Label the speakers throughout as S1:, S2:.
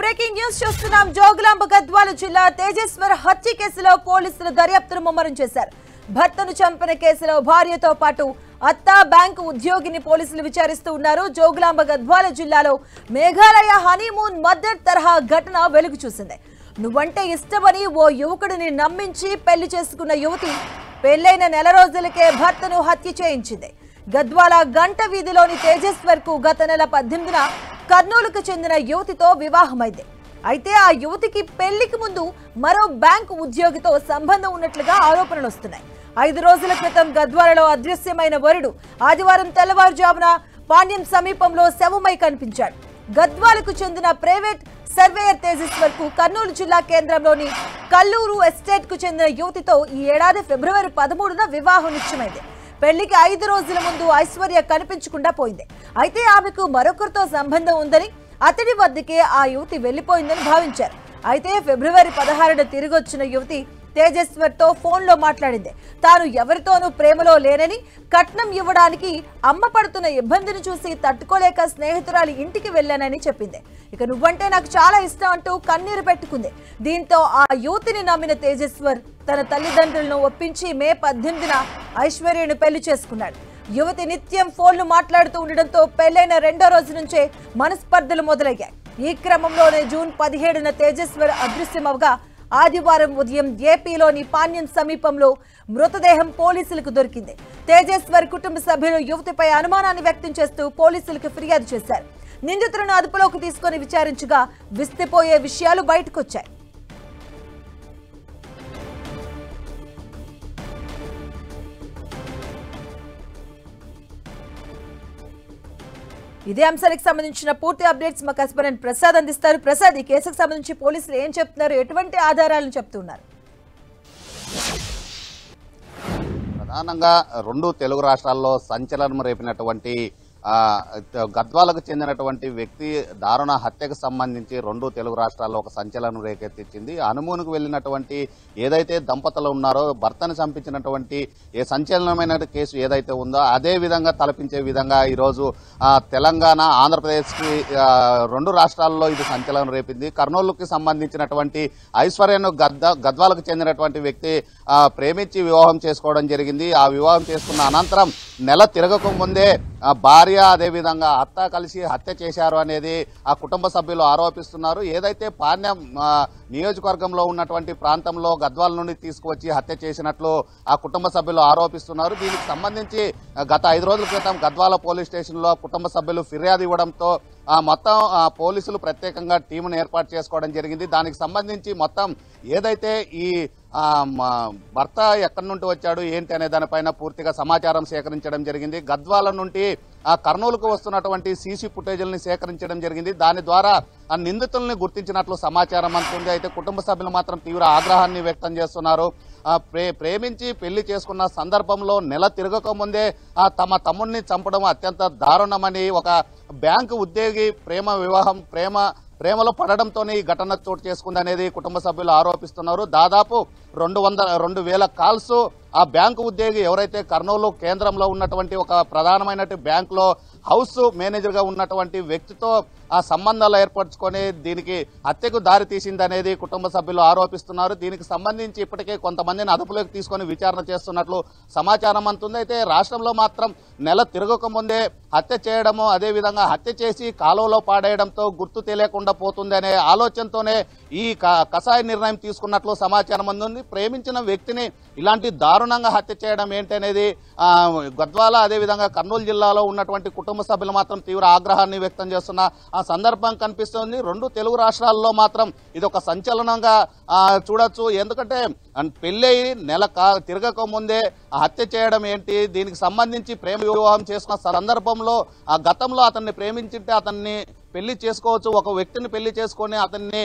S1: Breaking news చూస్తున్నాం. జోగులాంబ గద్వాల జిల్లా తేజేశ్వర్ హత్య కేసులో పోలీసులు దర్యాప్తును ముమ్మరం చేశారు. భర్తను చంపిన కేసులో భార్యతో పాటు అత్త బ్యాంకు ఉద్యోగిని పోలీసులు విచారిస్తూ ఉన్నారు. జోగులాంబ గద్వాల జిల్లాలో మేఘాలయ హనీమూన్ మర్డర్ తరహా ఘటన వెలుగు చూసింది. నువ్వంటే ఇష్టమని ఓ యువకుడిని నమ్మించి పెళ్లి చేసుకున్న యువతి పెళ్లైన నెల రోజులకే భర్తను హత్య చేయించింది. గద్వాల గంట వీధిలోని తేజేశ్వర్ కు గత నెల 18న కర్నూలుకు చెందిన యువతితో వివాహమైంది. అయితే ఆ యువతికి పెళ్లికి ముందు మరో బ్యాంకు ఉద్యోగితో సంబంధం ఉన్నట్లుగా ఆరోపణలు వస్తున్నాయి. 5 రోజుల క్రితం గద్వాలలో అదృశ్యమైన వరుడు ఆదివారం తెల్లవారుజామున పాణ్యం సమీపంలో శవమై కనిపించాడు. గద్వాలకు చెందిన ప్రైవేట్ సర్వేయర్ తేజేశ్వర్ కు కర్నూలు జిల్లా కేంద్రంలోని కల్లూరు ఎస్టేట్ కు చెందిన యువతితో ఈ ఏడాది ఫిబ్రవరి 13న వివాహం నిశ్చయమైంది. పెళ్లికి 5 రోజుల ముందు ఐశ్వర్య కనిపించకుండా పోయింది. అయితే ఆమెకు మరొకరితో సంబంధం ఉందని, అతడి వద్దకే ఆ యువతి వెళ్లిపోయిందని భావించారు. అయితే ఫిబ్రవరి 16న తిరిగొచ్చిన యువతి తేజేశ్వర్ తో ఫోన్లో మాట్లాడింది. తాను ఎవరితోనూ ప్రేమలో లేనని, కట్నం ఇవ్వడానికి అమ్మ పడుతున్న ఇబ్బందిని చూసి తట్టుకోలేక స్నేహితురాలి ఇంటికి వెళ్లానని చెప్పింది. ఇక నువ్వంటే నాకు చాలా ఇష్టం అంటూ కన్నీరు పెట్టుకుంది. దీంతో ఆ యువతిని నమ్మిన తేజేశ్వర్ తన తల్లిదండ్రులను ఒప్పించి మే 18న ఐశ్వర్యను పెళ్లి చేసుకున్నాడు. యువతి నిత్యం ఫోన్లు మాట్లాడుతూ ఉండడంతో పెళ్లైన 2వ రోజు నుంచే మనస్పర్ధలు మొదలయ్యాయి. ఈ క్రమంలోనే జూన్ 17న తేజేశ్వర్ అదృశ్యమవగా ఆదివారం ఉదయం ఏపీలోని పాణ్యం సమీపంలో మృతదేహం పోలీసులకు దొరికింది. తేజేశ్వర్ కుటుంబ సభ్యులు యువతిపై అనుమానాన్ని వ్యక్తం చేస్తూ పోలీసులకు ఫిర్యాదు చేశారు. నిందితులను అదుపులోకి తీసుకుని విచారించగా విస్తుపోయే విషయాలు బయటకొచ్చాయి. ఇదే అంశానికి సంబంధించిన పూర్తి అప్డేట్స్ మా కరెస్పాండెంట్ ప్రసాద్ అందిస్తారు. ప్రసాద్, ఈ కేసుకు సంబంధించి పోలీసులు ఏం చెప్తున్నారు, ఎటువంటి ఆధారాలను చెప్తున్నారు?
S2: ప్రధానంగా 2 తెలుగు రాష్ట్రాల్లో సంచలనం రేపినటువంటి గద్వాలకు చెందినటువంటి వ్యక్తి దారుణ హత్యకు సంబంధించి 2 తెలుగు రాష్ట్రాల్లో ఒక సంచలనం రేకెత్తించింది. హనుమూన్కు వెళ్ళినటువంటి ఏదైతే దంపతులు ఉన్నారో భర్తను చంపించినటువంటి ఏ సంచలనమైన కేసు ఏదైతే ఉందో అదే విధంగా తలపించే విధంగా ఈరోజు తెలంగాణ, ఆంధ్రప్రదేశ్కి 2 రాష్ట్రాల్లో ఇది సంచలనం రేపింది. కర్నూలుకి సంబంధించినటువంటి ఐశ్వర్యను గద్వాలకు చెందినటువంటి వ్యక్తి ప్రేమించి వివాహం చేసుకోవడం జరిగింది. ఆ వివాహం చేసుకున్న అనంతరం నెల తిరగక ముందే భార్య అదేవిధంగా అత్త కలిసి హత్య చేశారు అనేది ఆ కుటుంబ సభ్యులు ఆరోపిస్తున్నారు. ఏదైతే పాణ్యం నియోజకవర్గంలో ఉన్నటువంటి ప్రాంతంలో గద్వాల నుండి తీసుకువచ్చి హత్య చేసినట్లు ఆ కుటుంబ సభ్యులు ఆరోపిస్తున్నారు. దీనికి సంబంధించి గత 5 రోజుల క్రితం గద్వాల పోలీస్ స్టేషన్లో కుటుంబ సభ్యులు ఫిర్యాదు ఇవ్వడంతో మొత్తం పోలీసులు ప్రత్యేకంగా టీమును ఏర్పాటు చేసుకోవడం జరిగింది. దానికి సంబంధించి మొత్తం ఏదైతే ఈ భర్త ఎక్కడి నుండి వచ్చాడు ఏంటి అనే దానిపైన పూర్తిగా సమాచారం సేకరించడం జరిగింది. గద్వాల నుండి కర్నూలుకు వస్తున్నటువంటి సీసీ ఫుటేజీలను సేకరించడం జరిగింది. దాని ద్వారా ఆ నిందితుల్ని గుర్తించినట్లు సమాచారం అందుతుంది. అయితే కుటుంబ సభ్యులు మాత్రం తీవ్ర ఆగ్రహాన్ని వ్యక్తం చేస్తున్నారు. ప్రేమించి పెళ్లి చేసుకున్న సందర్భంలో నెల తిరగక ముందే తమ తమ్ముడిని చంపడం అత్యంత దారుణమని, ఒక బ్యాంకు ఉద్యోగి ప్రేమలో పడడంతోనే ఈ ఘటన చోటు చేసుకుందనేది కుటుంబ సభ్యులు ఆరోపిస్తున్నారు. దాదాపు 2,000 కాల్స్ ఆ బ్యాంకు ఉద్యోగి ఎవరైతే కర్నూలు కేంద్రంలో ఉన్నటువంటి ఒక ప్రధానమైన బ్యాంకులో హౌస్ మేనేజర్గా ఉన్నటువంటి వ్యక్తితో ఆ సంబంధాలు ఏర్పరచుకొని దీనికి హత్యకు దారి తీసిందనేది కుటుంబ సభ్యులు ఆరోపిస్తున్నారు. దీనికి సంబంధించి ఇప్పటికే కొంతమందిని అదుపులోకి తీసుకొని విచారణ చేస్తున్నట్లు సమాచారం అందుతుంది. అయితే రాష్ట్రంలో మాత్రం నెల తిరగక ముందే హత్య చేయడము, అదేవిధంగా హత్య చేసి కాలువలో పాడేయడంతో గుర్తు తెలియకుండా పోతుంది అనే ఆలోచనతోనే ఈ కసాయ నిర్ణయం తీసుకున్నట్లు సమాచారం అందుంది. ప్రేమించిన వ్యక్తిని ఇలాంటి దారుణంగా హత్య చేయడం ఏంటనేది గద్వాల అదేవిధంగా కర్నూలు జిల్లాలో ఉన్నటువంటి కుటుంబ సభ్యులు మాత్రం తీవ్ర ఆగ్రహాన్ని వ్యక్తం చేస్తున్న ఆ సందర్భం కనిపిస్తుంది. 2 తెలుగు రాష్ట్రాల్లో మాత్రం ఇది ఒక సంచలనంగా చూడొచ్చు. ఎందుకంటే పెళ్ళై నెల తిరగక ముందే హత్య చేయడం ఏంటి, దీనికి సంబంధించి ప్రేమ వివాహం చేసుకున్న సందర్భంలో గతంలో అతన్ని ప్రేమించింటే అతన్ని పెళ్లి చేసుకోవచ్చు, ఒక వ్యక్తిని పెళ్లి చేసుకొని అతన్ని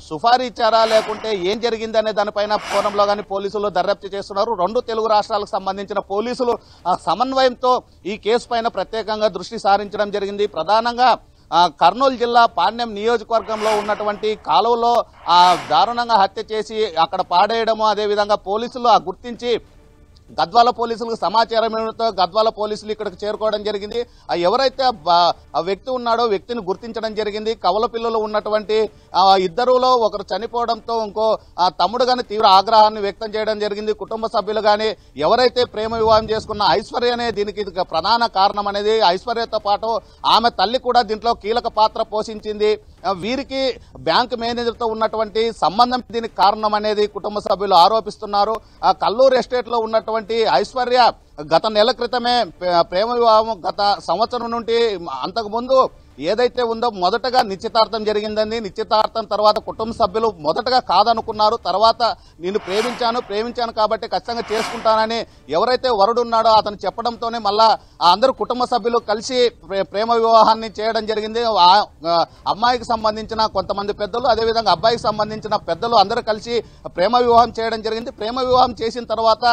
S2: సుఫారీ ఇచ్చారా లేకుంటే ఏం జరిగిందనే దానిపైన కోణంలో కానీ పోలీసులు దర్యాప్తు చేస్తున్నారు. 2 తెలుగు రాష్ట్రాలకు సంబంధించిన పోలీసులు సమన్వయంతో ఈ కేసు పైన ప్రత్యేకంగా దృష్టి సారించడం జరిగింది. ప్రధానంగా కర్నూలు జిల్లా పాణ్యం నియోజకవర్గంలో ఉన్నటువంటి కాలువలో దారుణంగా హత్య చేసి అక్కడ పాడేయడము, అదేవిధంగా పోలీసులు గుర్తించి గద్వాల పోలీసులకు సమాచారం ఇవ్వడంతో గద్వాల పోలీసులు ఇక్కడికి చేరుకోవడం జరిగింది. ఎవరైతే ఆ వ్యక్తి ఉన్నాడో వ్యక్తిని గుర్తించడం జరిగింది. కవల పిల్లలు ఉన్నటువంటి ఇద్దరులో ఒకరు చనిపోవడంతో ఇంకో తమ్ముడు గాని తీవ్ర ఆగ్రహాన్ని వ్యక్తం చేయడం జరిగింది. కుటుంబ సభ్యులు గాని ఎవరైతే ప్రేమ వివాహం చేసుకున్న ఐశ్వర్యనే దీనికి ప్రధాన కారణం అనేది. ఐశ్వర్యతో పాటు ఆమె తల్లి కూడా దీంట్లో కీలక పాత్ర పోషించింది. వీరికి బ్యాంక్ మేనేజర్ తో ఉన్నటువంటి సంబంధం దీనికి కారణం అనేది కుటుంబ సభ్యులు ఆరోపిస్తున్నారు. కల్లూరు ఎస్టేట్ లో ఉన్నటువంటి ఐశ్వర్య గత నెల క్రితమే ప్రేమ వివాహం గత సంవత్సరం నుండి అంతకు ముందు ఏదైతే ఉందో మొదటగా నిశ్చితార్థం జరిగిందని, నిశ్చితార్థం తర్వాత కుటుంబ సభ్యులు మొదటగా కాదనుకున్నారు. తర్వాత నేను ప్రేమించాను కాబట్టి ఖచ్చితంగా చేసుకుంటానని ఎవరైతే వరుడు ఉన్నాడో అతను చెప్పడంతోనే మళ్ళా అందరూ కుటుంబ సభ్యులు కలిసి ప్రేమ వివాహాన్ని చేయడం జరిగింది. అమ్మాయికి సంబంధించిన కొంతమంది పెద్దలు, అదేవిధంగా అబ్బాయికి సంబంధించిన పెద్దలు అందరూ కలిసి ప్రేమ వివాహం చేయడం జరిగింది. ప్రేమ వివాహం చేసిన తర్వాత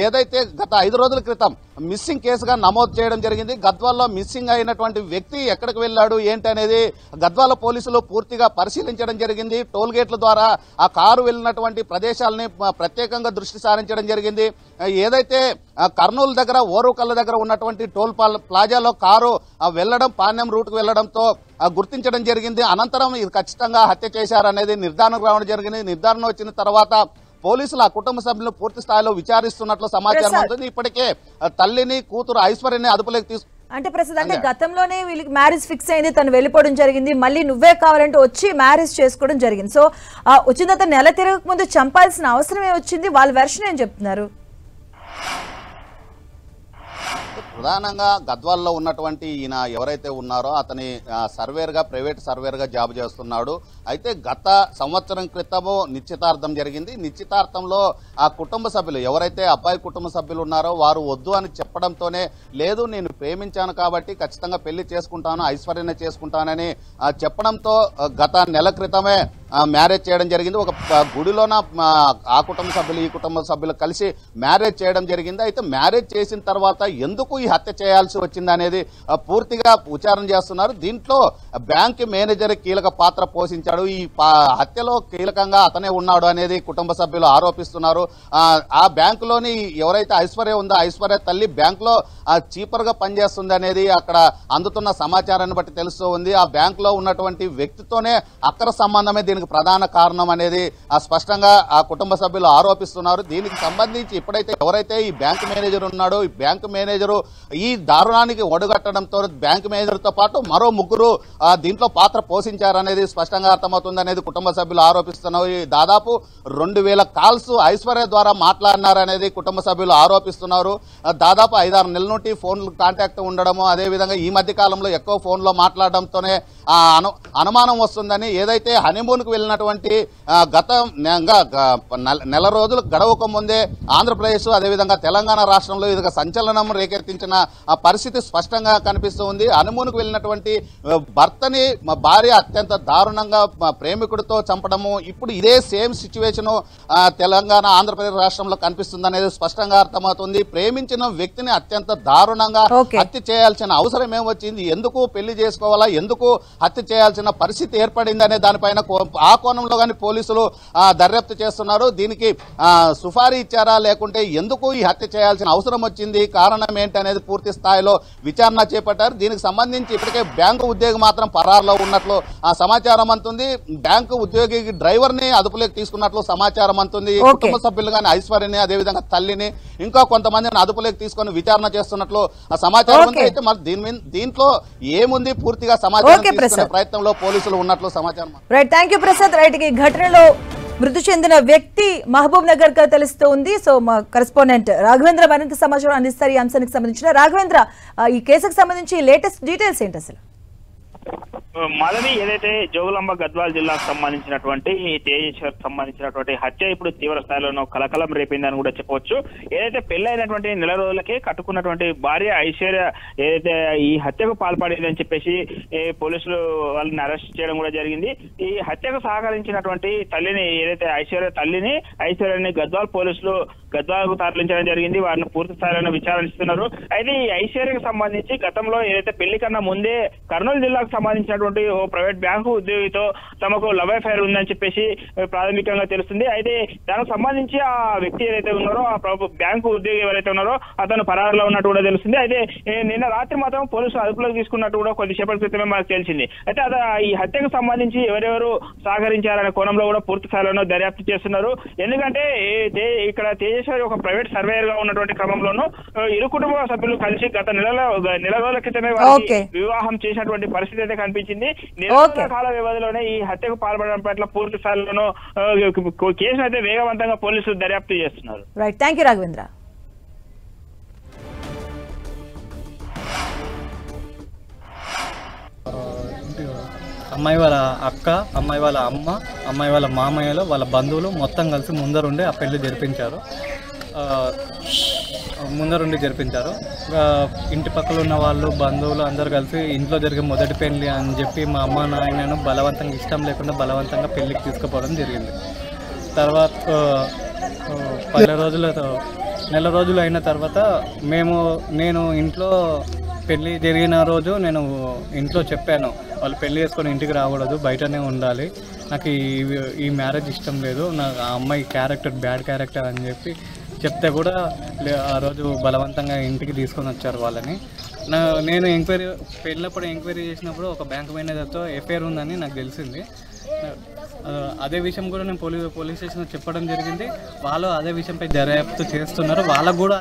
S2: ఏదైతే గత 5 రోజుల క్రితం మిస్సింగ్ కేసుగా నమోదు చేయడం జరిగింది. గద్వాల్లో మిస్సింగ్ అయినటువంటి వ్యక్తి ఎక్కడికి వెళ్ళాడు ఏంటి అనేది గద్వాల పోలీసులు పూర్తిగా పరిశీలించడం జరిగింది. టోల్ గేట్ల ద్వారా ఆ కారు వెళ్ళినటువంటి ప్రదేశాలని ప్రత్యేకంగా దృష్టి సారించడం జరిగింది. ఏదైతే కర్నూలు దగ్గర ఓరుకల్ల దగ్గర ఉన్నటువంటి టోల్ ప్లాజాలో కారు వెళ్లడం పాణ్యం రూట్ కు వెళ్లడంతో గుర్తించడం జరిగింది. అనంతరం ఇది ఖచ్చితంగా హత్య చేశారనేది నిర్ధారణకు రావడం జరిగింది. నిర్ధారణ వచ్చిన తర్వాత పోలీసులు ఆ కుటుంబ సభ్యులను పూర్తి స్థాయిలో విచారిస్తున్నట్లు సమాచారం ఉంటుంది. ఇప్పటికే తల్లిని కూతురు ఐశ్వర్యని అదుపులోకి
S1: అంటే ప్రస్తుతం అంటే గతంలోనే వీళ్ళకి మ్యారేజ్ ఫిక్స్ అయింది, తను వెళ్ళిపోవడం జరిగింది, మళ్ళీ నువ్వే కావాలంటే వచ్చి మ్యారేజ్ చేసుకోవడం జరిగింది. సో వచ్చిన తర్వాత నెల తిరగక ముందు చంపాల్సిన అవసరమే వచ్చింది. వాళ్ళ వెర్షన్ ఏం చెప్తున్నారు?
S2: ప్రధానంగా గద్వాల్లో ఉన్నటువంటి ఈయన ఎవరైతే ఉన్నారో అతని ప్రైవేట్ సర్వేర్ గా జాబ్ చేస్తున్నాడు. అయితే గత సంవత్సరం క్రితము నిశ్చితార్థం జరిగింది. నిశ్చితార్థంలో ఆ కుటుంబ సభ్యులు ఎవరైతే అబ్బాయి కుటుంబ సభ్యులు ఉన్నారో వారు వద్దు అని చెప్పడంతోనే లేదు నేను ప్రేమించాను కాబట్టి ఖచ్చితంగా పెళ్లి చేసుకుంటాను, ఐశ్వర్యనే చేసుకుంటానని చెప్పడంతో గత నెల క్రితమే మ్యారేజ్ చేయడం జరిగింది. ఒక గుడిలోన ఆ కుటుంబ సభ్యులు ఈ కుటుంబ సభ్యులు కలిసి మ్యారేజ్ చేయడం జరిగింది. అయితే మ్యారేజ్ చేసిన తర్వాత ఎందుకు ఈ హత్య చేయాల్సి వచ్చింది అనేది పూర్తిగా విచారణ చేస్తున్నారు. దీంట్లో బ్యాంక్ మేనేజర్ కీలక పాత్ర పోషించాడు, ఈ హత్యలో కీలకంగా అతనే ఉన్నాడు అనేది కుటుంబ సభ్యులు ఆరోపిస్తున్నారు. ఆ బ్యాంకులోని ఎవరైతే ఐశ్వర్య ఉందో ఐశ్వర్య తల్లి బ్యాంకులో చీపర్ గా పనిచేస్తుంది అనేది అక్కడ అందుతున్న సమాచారాన్ని బట్టి తెలుస్తూ ఉంది. ఆ బ్యాంకులో ఉన్నటువంటి వ్యక్తితోనే అక్రమ సంబంధమే దీనికి ప్రధాన కారణం అనేది స్పష్టంగా ఆ కుటుంబ సభ్యులు ఆరోపిస్తున్నారు. దీనికి సంబంధించి ఇప్పుడైతే ఎవరైతే ఈ బ్యాంక్ మేనేజర్ ఉన్నాడో ఈ బ్యాంక్ మేనేజరు ఈ దారుణానికి ఒడుగట్టడంతో బ్యాంక్ మేనేజర్ తో పాటు మరో 3 దీంట్లో పాత్ర పోషించారనేది స్పష్టంగా అర్థమవుతుంది అనేది కుటుంబ సభ్యులు ఆరోపిస్తున్నారు. దాదాపు 2000 కాల్స్ ఐశ్వర్య ద్వారా మాట్లాడినారనేది కుటుంబ సభ్యులు ఆరోపిస్తున్నారు. దాదాపు 5-6 నెలల నుండి ఫోన్లు కాంటాక్ట్ ఉండడము, అదేవిధంగా ఈ మధ్య కాలంలో ఎక్కువ ఫోన్లో మాట్లాడడంతోనే అనుమానం వస్తుందని, ఏదైతే హనీమూన్ కు వెళ్ళినటువంటి గత నెల రోజులు గడవక ముందే ఆంధ్రప్రదేశ్ అదేవిధంగా తెలంగాణ రాష్ట్రంలో ఇది సంచలనం రేకెత్తించిన పరిస్థితి స్పష్టంగా కనిపిస్తూ ఉంది. హనీమూన్ కు వెళ్ళినటువంటి భర్తని భార్య అత్యంత దారుణంగా ప్రేమికుడితో చంపడము, ఇప్పుడు ఇదే సేమ్ సిచ్యువేషన్ తెలంగాణ ఆంధ్రప్రదేశ్ రాష్ట్రంలో కనిపిస్తుంది అనేది స్పష్టంగా అర్థమవుతుంది. ప్రేమించిన వ్యక్తిని అత్యంత దారుణంగా హత్య చేయాల్సిన అవసరం ఏమొచ్చింది, ఎందుకు పెళ్లి చేసుకోవాలా, ఎందుకు హత్య చేయాల్సిన పరిస్థితి ఏర్పడింది అనే దానిపైన ఆ కోణంలో కానీ పోలీసులు దర్యాప్తు చేస్తున్నారు. దీనికి సుఫారీ ఇచ్చారా లేకుంటే ఎందుకు ఈ హత్య చేయాల్సిన అవసరం వచ్చింది, కారణం ఏంటి అనేది పూర్తి స్థాయిలో విచారణ చేపట్టారు. దీనికి సంబంధించి ఇప్పటికే బ్యాంకు ఉద్యోగి మాత్రం పరారులో ఉన్నట్లు సమాచారం అందుతుంది. బ్యాంకు ఉద్యోగి డ్రైవర్ ని అదుపులోకి తీసుకున్నట్లు సమాచారం అందుతుంది. కుటుంబ సభ్యులు కానీ ఐశ్వర్యని అదేవిధంగా తల్లిని ఇంకా కొంతమందిని అదుపులోకి తీసుకుని విచారణ చేస్తున్నట్లు సమాచారం ఉంది. అయితే మరి దీంట్లో ఏముంది పూర్తిగా సమాచారం తీసుకునే ప్రయత్నంలో పోలీసులు ఉన్నట్లు సమాచారం.
S1: Right, thank you Prasad. Right, ఈ ఘటనలో మృతి చెందిన వ్యక్తి మహబూబ్ నగర్ గా తెలుస్తూ ఉంది. సో మా కరెస్పాండెంట్ రాఘవేంద్ర మరింత సమాచారం అందిస్తారు ఈ అంశానికి సంబంధించిన. రాఘవేంద్ర, ఈ కేసుకు సంబంధించి లేటెస్ట్ డీటెయిల్స్ ఏంటి అసలు?
S3: మాధవి, ఏదైతే జోగులాంబ గద్వాల జిల్లాకు సంబంధించినటువంటి తేజేశ్వర్ సంబంధించినటువంటి హత్య ఇప్పుడు తీవ్ర స్థాయిలో కలకలం రేపిందని కూడా చెప్పవచ్చు. ఏదైతే పెళ్లైనటువంటి నెల రోజులకే కట్టుకున్నటువంటి భార్య ఐశ్వర్య ఏదైతే ఈ హత్యకు పాల్పడిందని చెప్పేసి పోలీసులు వాళ్ళని అరెస్ట్ చేయడం కూడా జరిగింది. ఈ హత్యకు సహకరించినటువంటి తల్లిని ఏదైతే ఐశ్వర్యని గద్వాల పోలీసులు గద్వాలకు తరలించడం జరిగింది. వారిని పూర్తి స్థాయిలో విచారిస్తున్నారు. అయితే ఈ ఐశ్వర్యకు సంబంధించి గతంలో ఏదైతే పెళ్లి కన్నా ముందే కర్నూలు జిల్లాకు సంబంధించినటువంటి ఓ ప్రైవేట్ బ్యాంకు ఉద్యోగితో తమకు లవ్ అఫైర్ ఉందని చెప్పేసి ప్రాథమికంగా తెలుస్తుంది. అయితే దానికి సంబంధించి ఆ వ్యక్తి ఏదైతే ఉన్నారో ఆ బ్యాంకు ఉద్యోగి ఎవరైతే ఉన్నారో అతను పరారులో ఉన్నట్టు కూడా తెలుస్తుంది. అయితే నిన్న రాత్రి మాత్రం పోలీసులు అదుపులోకి తీసుకున్నట్టు కూడా కొద్దిసేపటి క్రితమే మనకు తెలిసింది. అయితే ఈ హత్యకు సంబంధించి ఎవరెవరు సహకరించారనే కోణంలో కూడా పూర్తి స్థాయిలో దర్యాప్తు చేస్తున్నారు. ఎందుకంటే ఇక్కడ తేజేశ్వరి ఒక ప్రైవేట్ సర్వేయర్ గా ఉన్నటువంటి క్రమంలోనూ ఇరు కుటుంబ సభ్యులు కలిసి గత నెల రోజుల క్రితమే వివాహం చేసినటువంటి పరిస్థితి అయితే కనిపించింది. నెల కాల వ్యవధిలోనే ఈ హత్యకు పాల్పడడం పట్ల పూర్తి స్థాయిలోనూ కేసును అయితే వేగవంతంగా పోలీసులు దర్యాప్తు చేస్తున్నారు.
S1: Right, thank you Raghavendra.
S4: అమ్మాయి వాళ్ళ అక్క, అమ్మాయి వాళ్ళ అమ్మ, అమ్మాయి వాళ్ళ మామయ్యలు, వాళ్ళ బంధువులు మొత్తం కలిసి ముందరుండి ఆ పెళ్లి జరిపించారు. ఇంటి పక్కల ఉన్న వాళ్ళు, బంధువులు అందరూ కలిసి ఇంట్లో జరిగే మొదటి పెళ్లి అని చెప్పి మా అమ్మ నాయనను బలవంతంగా, ఇష్టం లేకుండా బలవంతంగా పెళ్లికి తీసుకుపోవడం జరిగింది. తర్వాత నెల రోజులు అయిన తర్వాత నేను ఇంట్లో పెళ్ళి జరిగిన రోజు నేను ఇంట్లో చెప్పాను, వాళ్ళు పెళ్లి చేసుకొని ఇంటికి రాకూడదు, బయటనే ఉండాలి, నాకు ఈ మ్యారేజ్ ఇష్టం లేదు, నాకు ఆ అమ్మాయి క్యారెక్టర్ బ్యాడ్ క్యారెక్టర్ అని చెప్పి చెప్తే కూడా ఆ రోజు బలవంతంగా ఇంటికి తీసుకొని వచ్చారు వాళ్ళని. నేను పెళ్ళినప్పుడు ఎంక్వైరీ చేసినప్పుడు ఒక బ్యాంక్ మేనేజర్తో ఎఫ్ఐఆర్ ఉందని నాకు తెలిసింది. అదే విషయం కూడా నేను పోలీస్ స్టేషన్లో చెప్పడం జరిగింది. వాళ్ళు అదే విషయంపై దర్యాప్తు చేస్తున్నారు. వాళ్ళకు కూడా